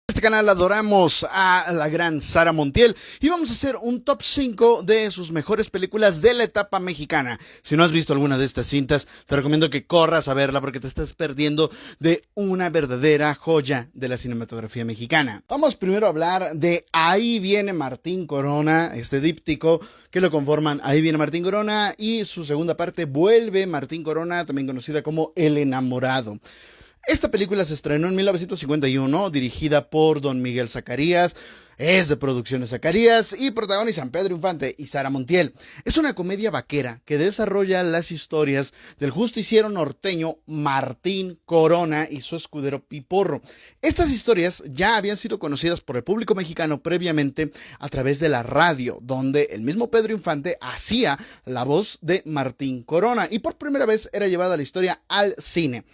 Este canal adoramos a la gran Sara Montiel y vamos a hacer un top 5 de sus mejores películas de la etapa mexicana. Si no has visto alguna de estas cintas, te recomiendo que corras a verla porque te estás perdiendo de una verdadera joya de la cinematografía mexicana. Vamos primero a hablar de Ahí viene Martín Corona, este díptico que lo conforman Ahí viene Martín Corona y su segunda parte Vuelve Martín Corona, también conocida como El enamorado. Esta película se estrenó en 1951, dirigida por Don Miguel Zacarías, es de Producciones Zacarías y protagonizan Pedro Infante y Sara Montiel. Es una comedia vaquera que desarrolla las historias del justiciero norteño Martín Corona y su escudero Piporro. Estas historias ya habían sido conocidas por el público mexicano previamente a través de la radio, donde el mismo Pedro Infante hacía la voz de Martín Corona y por primera vez era llevada la historia al cine.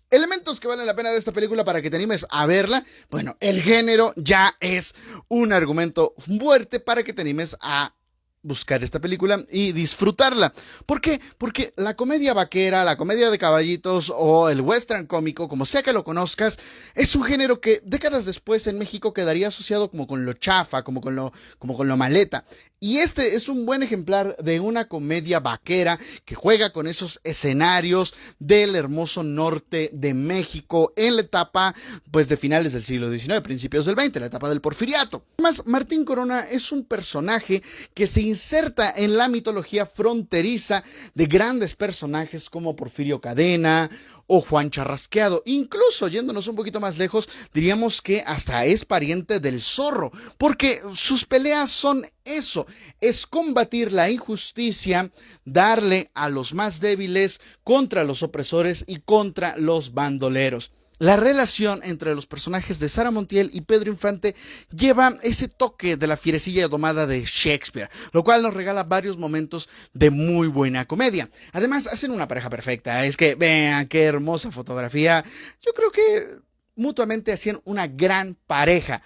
Elementos que valen la pena de esta película para que te animes a verla. Bueno, el género ya es un argumento fuerte para que te animes a buscar esta película y disfrutarla. ¿Por qué? Porque la comedia vaquera, la comedia de caballitos o el western cómico, como sea que lo conozcas, es un género que décadas después en México quedaría asociado como con lo chafa, como con lo maleta. Y este es un buen ejemplar de una comedia vaquera que juega con esos escenarios del hermoso norte de México en la etapa pues de finales del siglo XIX, principios del XX, la etapa del Porfiriato. Además, Martín Corona es un personaje que se inserta en la mitología fronteriza de grandes personajes como Porfirio Cadena o Juan Charrasqueado. Incluso yéndonos un poquito más lejos, diríamos que hasta es pariente del Zorro, porque sus peleas son eso, es combatir la injusticia, darle a los más débiles contra los opresores y contra los bandoleros. La relación entre los personajes de Sara Montiel y Pedro Infante lleva ese toque de la fierecilla domada de Shakespeare, lo cual nos regala varios momentos de muy buena comedia. Además, hacen una pareja perfecta. Es que vean qué hermosa fotografía. Yo creo que mutuamente hacían una gran pareja.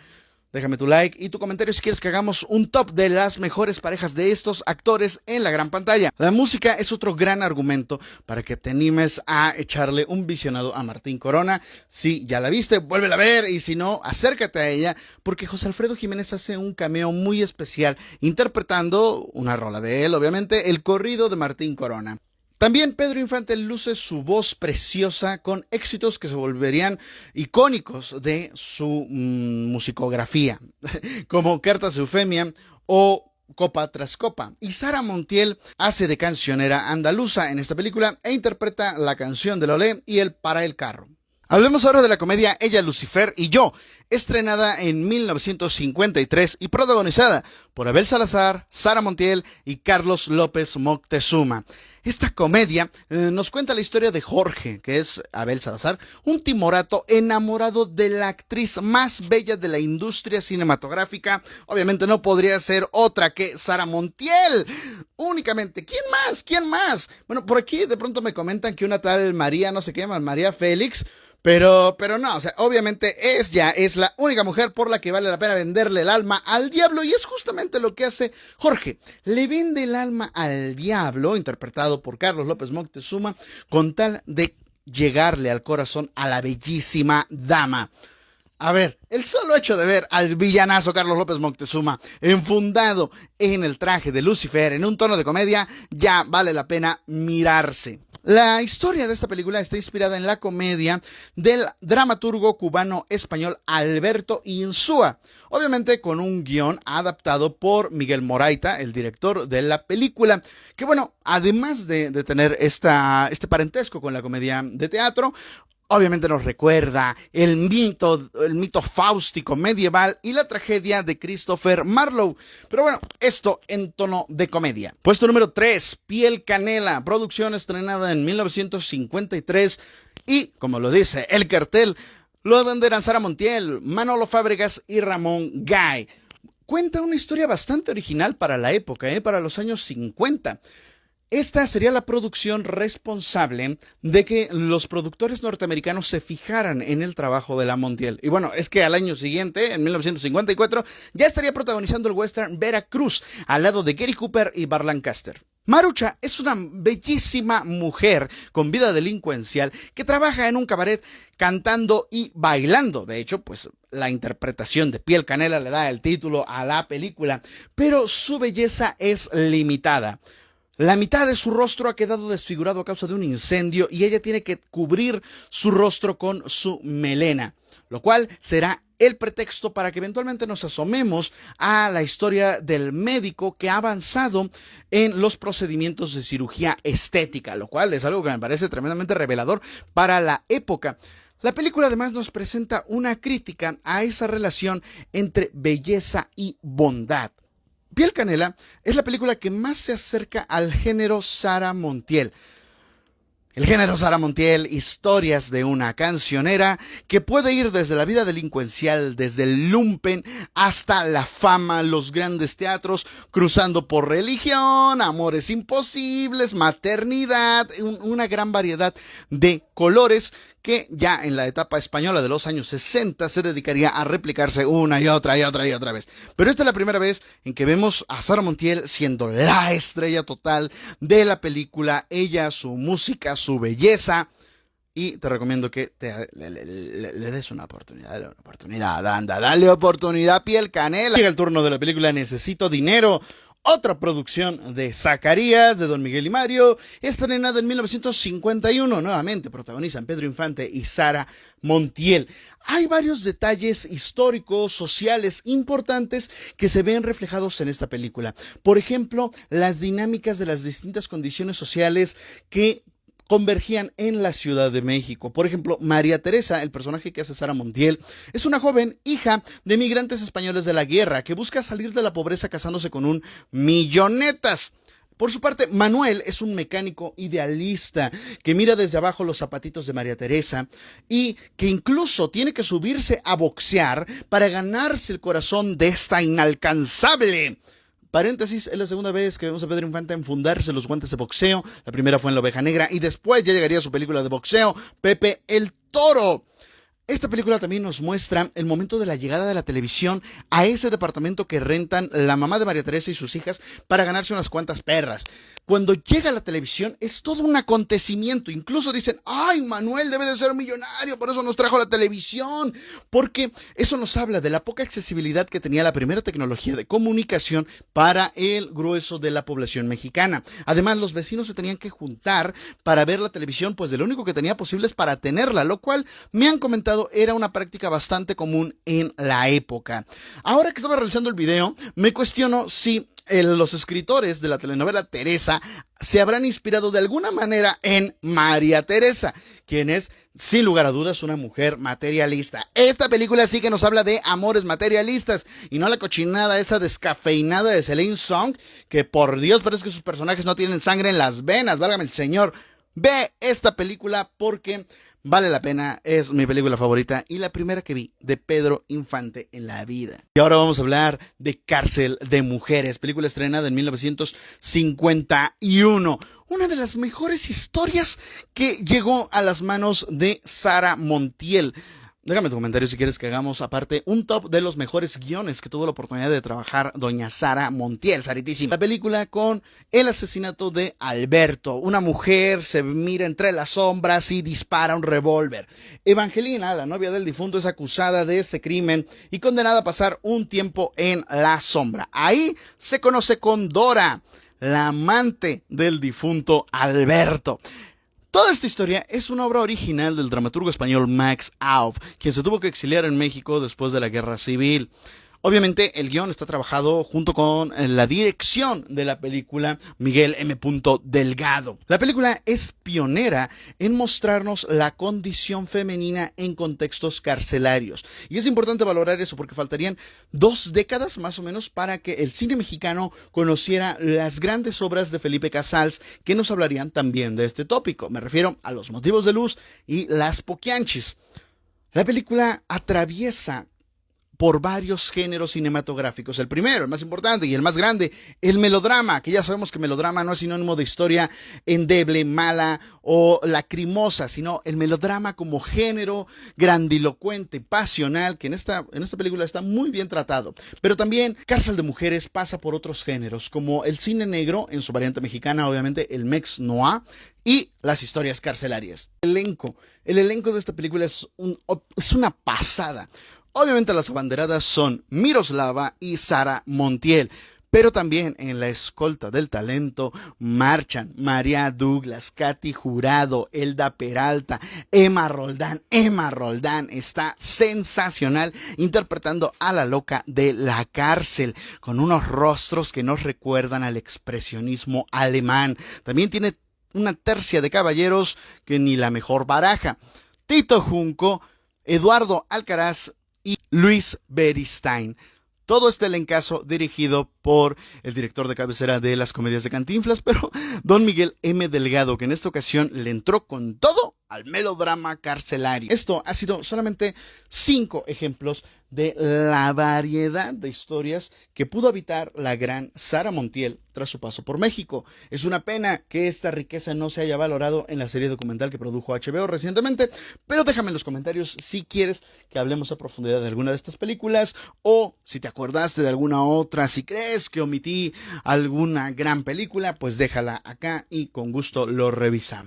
Déjame tu like y tu comentario si quieres que hagamos un top de las mejores parejas de estos actores en la gran pantalla. La música es otro gran argumento para que te animes a echarle un visionado a Martín Corona. Si ya la viste, vuélvela a ver y si no, acércate a ella porque José Alfredo Jiménez hace un cameo muy especial interpretando una rola de él, obviamente, el corrido de Martín Corona. También Pedro Infante luce su voz preciosa con éxitos que se volverían icónicos de su musicografía, como Cartas de Eufemia o Copa tras Copa. Y Sara Montiel hace de cancionera andaluza en esta película e interpreta la canción de Lolé y el Para el Carro. Hablemos ahora de la comedia Ella, Lucifer y yo, estrenada en 1953 y protagonizada por Abel Salazar, Sara Montiel y Carlos López Moctezuma. Esta comedia nos cuenta la historia de Jorge, que es Abel Salazar, un timorato enamorado de la actriz más bella de la industria cinematográfica. Obviamente no podría ser otra que Sara Montiel. Únicamente, ¿quién más? ¿Quién más? Bueno, por aquí de pronto me comentan que una tal María, no sé qué, María Félix. Pero no, o sea, obviamente ella es la única mujer por la que vale la pena venderle el alma al diablo y es justamente lo que hace Jorge. Le vende el alma al diablo, interpretado por Carlos López Moctezuma, con tal de llegarle al corazón a la bellísima dama. A ver, el solo hecho de ver al villanazo Carlos López Moctezuma enfundado en el traje de Lucifer en un tono de comedia, ya vale la pena mirarse. La historia de esta película está inspirada en la comedia del dramaturgo cubano-español Alberto Insúa, obviamente con un guión adaptado por Miguel Moraita, el director de la película, que bueno, además de tener este parentesco con la comedia de teatro, obviamente nos recuerda el mito fáustico medieval y la tragedia de Christopher Marlowe. Pero bueno, esto en tono de comedia. Puesto número 3, Piel Canela, producción estrenada en 1953 y, como lo dice el cartel, lo venderán Sara Montiel, Manolo Fábregas y Ramón Gay. Cuenta una historia bastante original para la época, para los años 50. Esta sería la producción responsable de que los productores norteamericanos se fijaran en el trabajo de la Montiel. Y bueno, es que al año siguiente, en 1954, ya estaría protagonizando el western Veracruz, al lado de Gary Cooper y Burt Lancaster. Marucha es una bellísima mujer con vida delincuencial que trabaja en un cabaret cantando y bailando. De hecho, pues la interpretación de Piel Canela le da el título a la película, pero su belleza es limitada. La mitad de su rostro ha quedado desfigurado a causa de un incendio y ella tiene que cubrir su rostro con su melena, lo cual será el pretexto para que eventualmente nos asomemos a la historia del médico que ha avanzado en los procedimientos de cirugía estética, lo cual es algo que me parece tremendamente revelador para la época. La película además nos presenta una crítica a esa relación entre belleza y bondad. Piel Canela es la película que más se acerca al género Sara Montiel. El género Sara Montiel, historias de una cancionera que puede ir desde la vida delincuencial, desde el lumpen, hasta la fama, los grandes teatros, cruzando por religión, amores imposibles, maternidad, una gran variedad de colores que ya en la etapa española de los años 60 se dedicaría a replicarse una y otra vez. Pero esta es la primera vez en que vemos a Sara Montiel siendo la estrella total de la película, ella, su música, su belleza, y te recomiendo que le des una oportunidad, anda, dale oportunidad, Piel Canela. Llega el turno de la película Necesito Dinero, otra producción de Zacarías, de Don Miguel y Mario, estrenada en 1951, nuevamente protagonizan Pedro Infante y Sara Montiel. Hay varios detalles históricos, sociales importantes que se ven reflejados en esta película. Por ejemplo, las dinámicas de las distintas condiciones sociales que convergían en la Ciudad de México. Por ejemplo, María Teresa, el personaje que hace Sara Montiel, es una joven hija de migrantes españoles de la guerra que busca salir de la pobreza casándose con un millonetas. Por su parte, Manuel es un mecánico idealista que mira desde abajo los zapatitos de María Teresa y que incluso tiene que subirse a boxear para ganarse el corazón de esta inalcanzable. Paréntesis, es la segunda vez que vemos a Pedro Infante enfundarse los guantes de boxeo. La primera fue en La Oveja Negra y después ya llegaría su película de boxeo, Pepe el Toro. Esta película también nos muestra el momento de la llegada de la televisión a ese departamento que rentan la mamá de María Teresa y sus hijas para ganarse unas cuantas perras. Cuando llega la televisión es todo un acontecimiento. Incluso dicen, ¡ay, Manuel debe de ser millonario! Por eso nos trajo la televisión. Porque eso nos habla de la poca accesibilidad que tenía la primera tecnología de comunicación para el grueso de la población mexicana. Además, los vecinos se tenían que juntar para ver la televisión, pues de lo único que tenía posible es para tenerla, lo cual me han comentado era una práctica bastante común en la época. Ahora que estaba realizando el video, me cuestiono si los escritores de la telenovela Teresa se habrán inspirado de alguna manera en María Teresa, quien es, sin lugar a dudas, una mujer materialista. Esta película sí que nos habla de amores materialistas y no la cochinada esa descafeinada de Celine Song, que por Dios parece que sus personajes no tienen sangre en las venas, válgame el señor. Ve esta película porque vale la pena, es mi película favorita y la primera que vi de Pedro Infante en la vida. Y ahora vamos a hablar de Cárcel de Mujeres, película estrenada en 1951. Una de las mejores historias que llegó a las manos de Sara Montiel. Déjame tu comentario si quieres que hagamos aparte un top de los mejores guiones que tuvo la oportunidad de trabajar doña Sara Montiel, Saritísima. La película con el asesinato de Alberto. Una mujer se mira entre las sombras y dispara un revólver. Evangelina, la novia del difunto, es acusada de ese crimen y condenada a pasar un tiempo en la sombra. Ahí se conoce con Dora, la amante del difunto Alberto. Toda esta historia es una obra original del dramaturgo español Max Auf, quien se tuvo que exiliar en México después de la Guerra Civil. Obviamente el guión está trabajado junto con la dirección de la película Miguel M. Delgado. La película es pionera en mostrarnos la condición femenina en contextos carcelarios. Y es importante valorar eso porque faltarían 2 décadas más o menos para que el cine mexicano conociera las grandes obras de Felipe Casals que nos hablarían también de este tópico. Me refiero a Los motivos de luz y Las Poquianchis. La película atraviesa por varios géneros cinematográficos. El primero, el más importante y el más grande, el melodrama, que ya sabemos que melodrama no es sinónimo de historia endeble, mala o lacrimosa, sino el melodrama como género grandilocuente, pasional, que en esta película está muy bien tratado. Pero también Cárcel de Mujeres pasa por otros géneros, como el cine negro, en su variante mexicana, obviamente el Mex Noir, y las historias carcelarias. El elenco de esta película es una pasada. Obviamente las abanderadas son Miroslava y Sara Montiel, pero también en la escolta del talento marchan María Douglas, Katy Jurado, Elda Peralta, Emma Roldán. Emma Roldán está sensacional interpretando a la loca de la cárcel, con unos rostros que nos recuerdan al expresionismo alemán. También tiene una tercia de caballeros que ni la mejor baraja. Tito Junco, Eduardo Alcaraz y Luis Beristain. Todo este elencazo dirigido por el director de cabecera de las comedias de Cantinflas, pero don Miguel M. Delgado, que en esta ocasión le entró con todo al melodrama carcelario. Esto ha sido solamente 5 ejemplos de la variedad de historias que pudo habitar la gran Sara Montiel tras su paso por México. Es una pena que esta riqueza no se haya valorado en la serie documental que produjo HBO recientemente, pero déjame en los comentarios si quieres que hablemos a profundidad de alguna de estas películas, o si te acordaste de alguna otra, si crees que omití alguna gran película, pues déjala acá y con gusto lo revisamos.